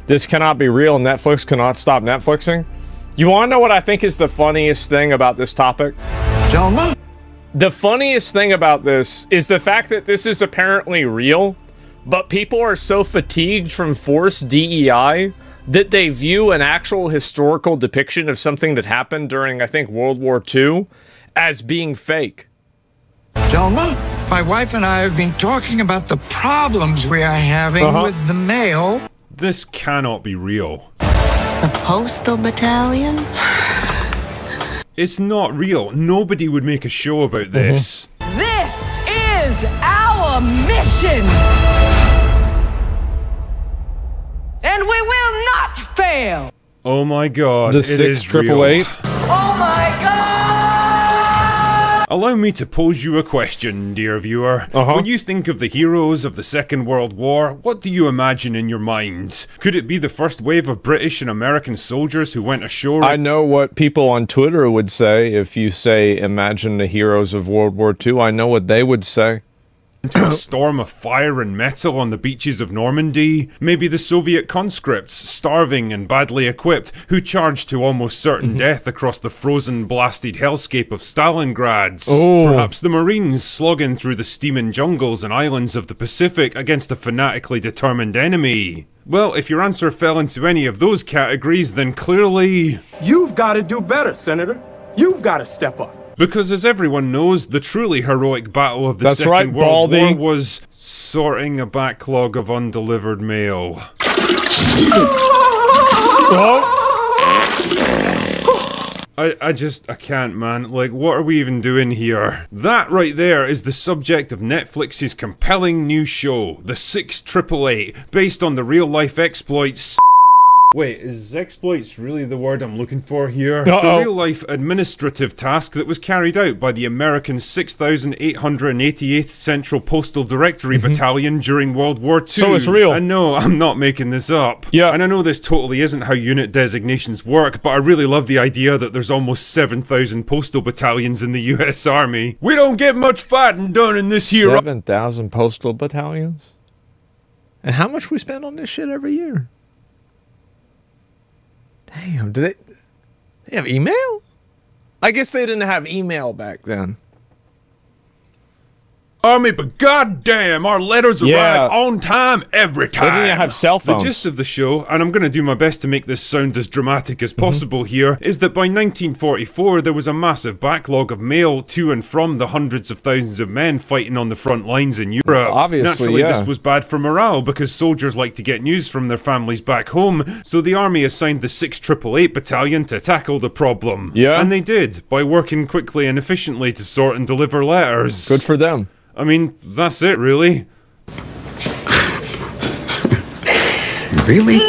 This cannot be real. Netflix cannot stop Netflixing. You want to know what I think is the funniest thing about this topic? Gentlemen? The funniest thing about this is the fact that this is apparently real, but people are so fatigued from forced DEI that they view an actual historical depiction of something that happened during, I think, World War II as being fake. Gentlemen, my wife and I have been talking about the problems we are having with the mail. This cannot be real. The Postal Battalion? It's not real. Nobody would make a show about this. This is our mission! And we will not fail! Oh my god, The it is real. 6888. Oh my god! Allow me to pose you a question, dear viewer. When you think of the heroes of the Second World War, what do you imagine in your mind? Could it be the first wave of British and American soldiers who went ashore? I know what people on Twitter would say if you say, imagine the heroes of World War II. I know what they would say. Into a storm of fire and metal on the beaches of Normandy? Maybe the Soviet conscripts, starving and badly equipped, who charged to almost certain death across the frozen, blasted hellscape of Stalingrad. Perhaps the Marines slogging through the steaming jungles and islands of the Pacific against a fanatically determined enemy. Well, if your answer fell into any of those categories, then clearly... You've got to do better, Senator. You've got to step up. Because as everyone knows, the truly heroic battle of the Second World War was sorting a backlog of undelivered mail. I can't, man. Like, what are we even doing here? That right there is the subject of Netflix's compelling new show, The 6888, based on the real-life exploits... Wait, is exploits really the word I'm looking for here? The real-life administrative task that was carried out by the American 6,888th Central Postal Directory Battalion during World War II. So it's real. And no, I'm not making this up. Yeah. And I know this totally isn't how unit designations work, but I really love the idea that there's almost 7,000 postal battalions in the US Army. We don't get much fighting done in this here. 7,000 postal battalions? And how much we spend on this shit every year? Damn, do they have email? I guess they didn't have email back then. Army, but goddamn, our letters arrive on time every time. They didn't have cell phones. The gist of the show, and I'm going to do my best to make this sound as dramatic as possible here, is that by 1944 there was a massive backlog of mail to and from the hundreds of thousands of men fighting on the front lines in Europe. Obviously, naturally, this was bad for morale because soldiers like to get news from their families back home, so the army assigned the 6888 battalion to tackle the problem. Yeah. And they did, by working quickly and efficiently to sort and deliver letters. Good for them. I mean, that's it, really. Really?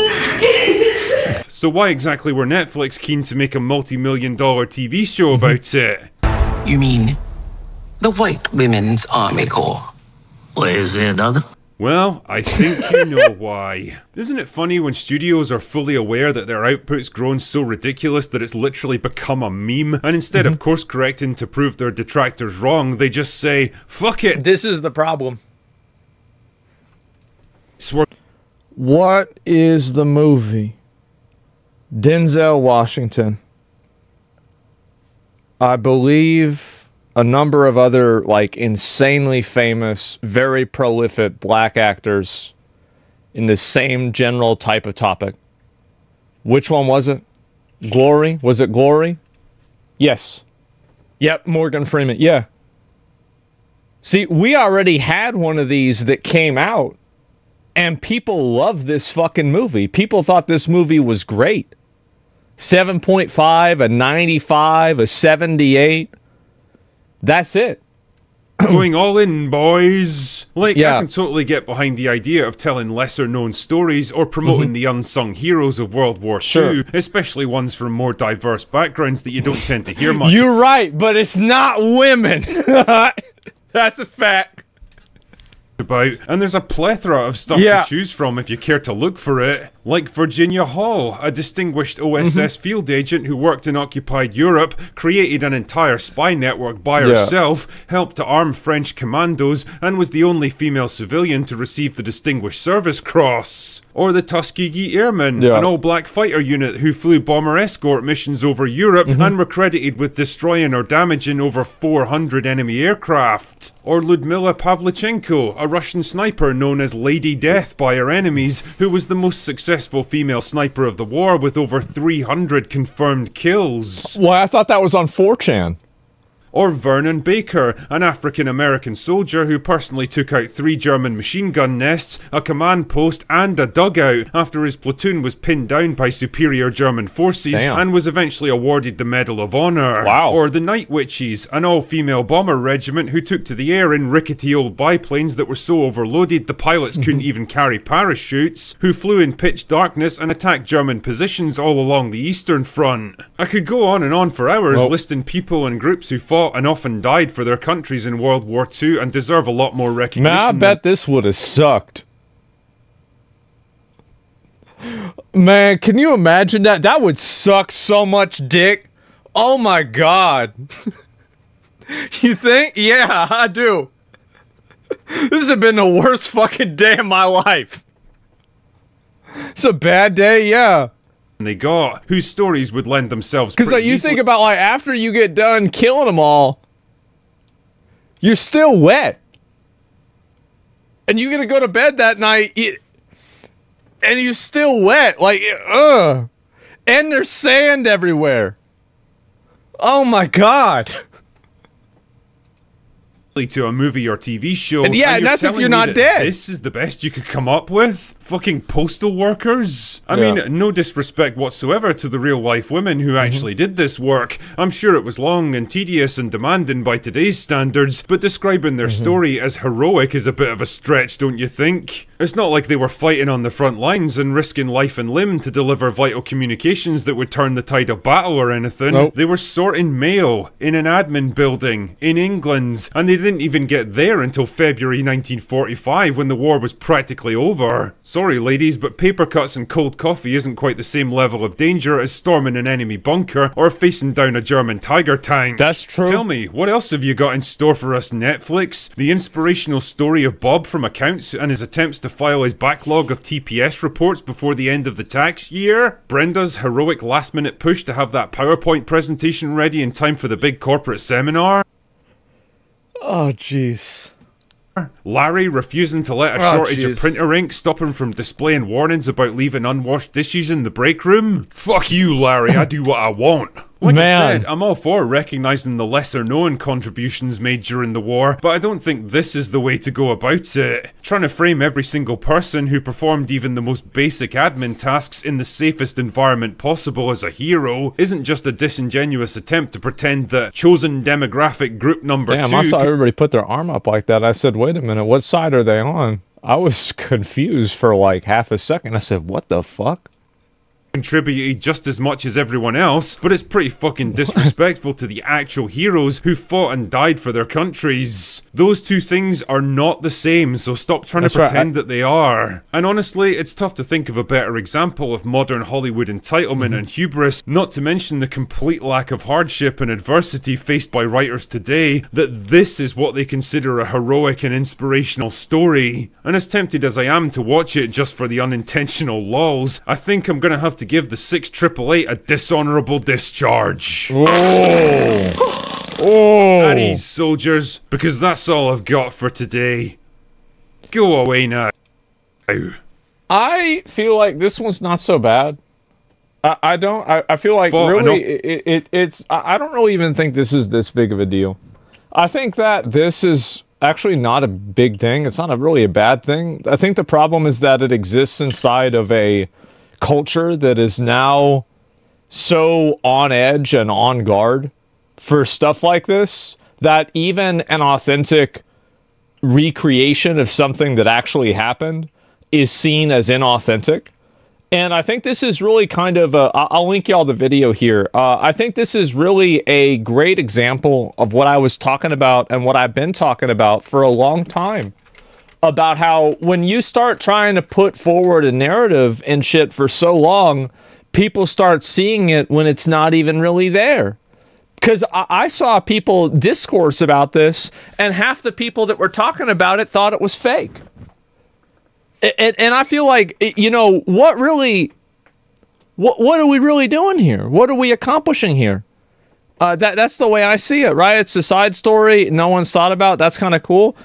So why exactly were Netflix keen to make a multi-million-dollar TV show about it? You mean the White Women's Army Corps? Or is there another? Well, I think you know why. Isn't it funny when studios are fully aware that their output's grown so ridiculous that it's literally become a meme, and instead of course correcting to prove their detractors wrong, they just say, fuck it. This is the problem. What is the movie? Denzel Washington. I believe a number of other, like, insanely famous, very prolific black actors in the same general type of topic. Which one was it? Glory? Was it Glory? Yes. Yep, Morgan Freeman. Yeah. See, we already had one of these that came out, and people loved this fucking movie. People thought this movie was great. 7.5, a 95, a 78. That's it. Going all in, boys. Like, I can totally get behind the idea of telling lesser-known stories or promoting the unsung heroes of World War II, especially ones from more diverse backgrounds that you don't tend to hear much. You're right, but it's not women. That's a fact. About, and there's a plethora of stuff to choose from if you care to look for it. Like Virginia Hall, a distinguished OSS field agent who worked in occupied Europe, created an entire spy network by herself, helped to arm French commandos, and was the only female civilian to receive the Distinguished Service Cross. Or the Tuskegee Airmen, an all-black fighter unit who flew bomber escort missions over Europe and were credited with destroying or damaging over 400 enemy aircraft. Or Ludmila Pavlichenko, a Russian sniper known as Lady Death by her enemies, who was the most successful female sniper of the war with over 300 confirmed kills. Well, I thought that was on 4chan. Or Vernon Baker, an African-American soldier who personally took out 3 German machine gun nests, a command post, and a dugout after his platoon was pinned down by superior German forces and was eventually awarded the Medal of Honor. Wow. Or the Night Witches, an all-female bomber regiment who took to the air in rickety old biplanes that were so overloaded the pilots couldn't even carry parachutes, who flew in pitch darkness and attacked German positions all along the Eastern Front. I could go on and on for hours listing people and groups who fought and often died for their countries in World War II and deserve a lot more recognition. Man, I bet this would have sucked. Man, can you imagine that? That would suck so much dick. Oh my god. You think? Yeah, I do. This has been the worst fucking day of my life. It's a bad day, yeah. They got, whose stories would lend themselves because like, you think about like after you get done killing them all, you're still wet, and you're gonna go to bed that night, and you're still wet, like and there's sand everywhere. Oh my god. To a movie or TV show, and that's if you're not dead. This is the best you could come up with? Fucking postal workers? I mean, no disrespect whatsoever to the real life women who actually did this work. I'm sure it was long and tedious and demanding by today's standards, but describing their story as heroic is a bit of a stretch, don't you think? It's not like they were fighting on the front lines and risking life and limb to deliver vital communications that would turn the tide of battle or anything. They were sorting mail in an admin building in England, and they didn't even get there until February 1945 when the war was practically over. Sorry ladies, but paper cuts and cold coffee isn't quite the same level of danger as storming an enemy bunker or facing down a German Tiger tank. That's true. Tell me, what else have you got in store for us, Netflix? The inspirational story of Bob from accounts and his attempts to file his backlog of TPS reports before the end of the tax year? Brenda's heroic last-minute push to have that PowerPoint presentation ready in time for the big corporate seminar? Oh, jeez. Larry refusing to let a shortage of printer ink stop him from displaying warnings about leaving unwashed dishes in the break room? Fuck you, Larry, I do what I want. Like I said, I'm all for recognising the lesser-known contributions made during the war, but I don't think this is the way to go about it. Trying to frame every single person who performed even the most basic admin tasks in the safest environment possible as a hero isn't just a disingenuous attempt to pretend that chosen demographic group number 2... I saw everybody put their arm up like that. I said, wait a minute, what side are they on? I was confused for like half a second. I said, what the fuck? Contributed just as much as everyone else, but it's pretty fucking disrespectful to the actual heroes who fought and died for their countries. Those two things are not the same, so stop trying to pretend that they are. And honestly, it's tough to think of a better example of modern Hollywood entitlement and hubris, not to mention the complete lack of hardship and adversity faced by writers today, that this is what they consider a heroic and inspirational story. And as tempted as I am to watch it just for the unintentional lols, I think I'm gonna have to give the 6888 a dishonorable discharge. At ease, soldiers, because that's all I've got for today. Go away now. I feel like this one's not so bad. I feel like really it's I don't really even think this is this big of a deal. I think that this is actually not a big thing. It's not really a bad thing. I think the problem is that it exists inside of a culture that is now so on edge and on guard for stuff like this that even an authentic recreation of something that actually happened is seen as inauthentic. And I think this is really kind of a, I'll link y'all the video here. I think this is really a great example of what I was talking about and what I've been talking about for a long time. about how when you start trying to put forward a narrative and shit for so long, people start seeing it when it's not even really there. Because I saw people discourse about this, and half the people that were talking about it thought it was fake. And I feel like, you know, what are we really doing here? What are we accomplishing here? That's the way I see it, right? It's a side story no one's thought about. That's kind of cool.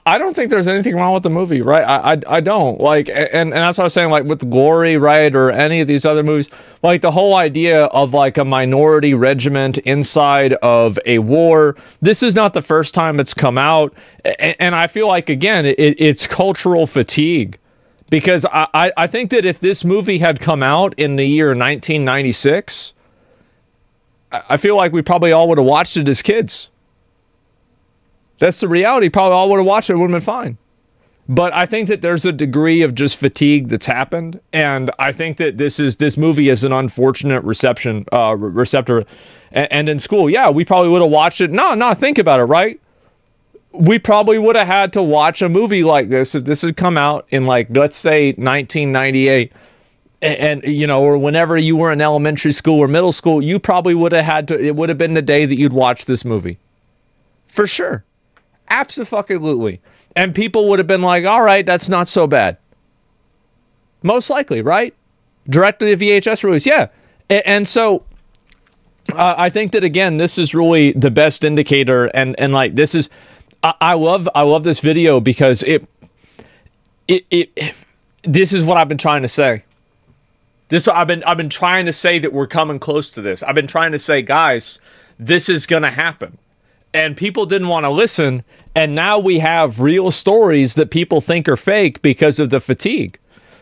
I don't think there's anything wrong with the movie, right? I don't. Like, and that's what I was saying, like, with Glory, right, or any of these other movies, like, the whole idea of, like, a minority regiment inside of a war, this is not the first time it's come out, and I feel like, again, it's cultural fatigue, because I think that if this movie had come out in the year 1996, I feel like we probably all would have watched it as kids. That's the reality. Probably all would have watched it. It would have been fine. But I think that there's a degree of just fatigue that's happened. And I think that this movie is an unfortunate receptor. And in school, yeah, we probably would have watched it. No, think about it, right? We probably would have had to watch a movie like this if this had come out in, like, let's say 1998. And, you know, or whenever you were in elementary school or middle school, you probably would have had to, it would have been the day that you'd watch this movie. For sure. Absolutely. And people would have been like, all right, that's not so bad. Most likely, right? Directly to VHS release, yeah. And so I think that, again, this is really the best indicator. And like, this is, I love this video because this is what I've been trying to say. I've been trying to say that we're coming close to this. I've been trying to say, guys, this is going to happen. And people didn't want to listen, and now we have real stories that people think are fake because of the fatigue.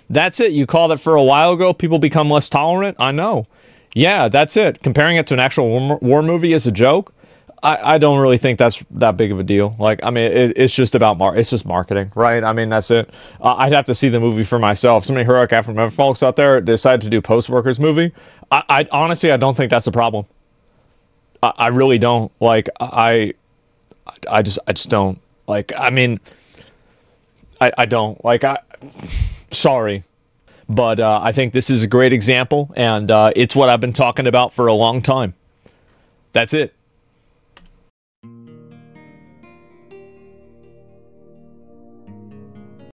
That's it. You called it for a while ago. People become less tolerant. I know. Yeah, that's it. Comparing it to an actual war movie is a joke. I don't really think that's that big of a deal. Like, I mean, it's just about it's just marketing, right? I mean, that's it. I'd have to see the movie for myself. So many heroic African folks out there decide to do Post Workers movie. I honestly, I don't think that's a problem. I really don't. Like, I just don't. Like, I mean, I don't. Like, sorry. But I think this is a great example, and it's what I've been talking about for a long time. That's it.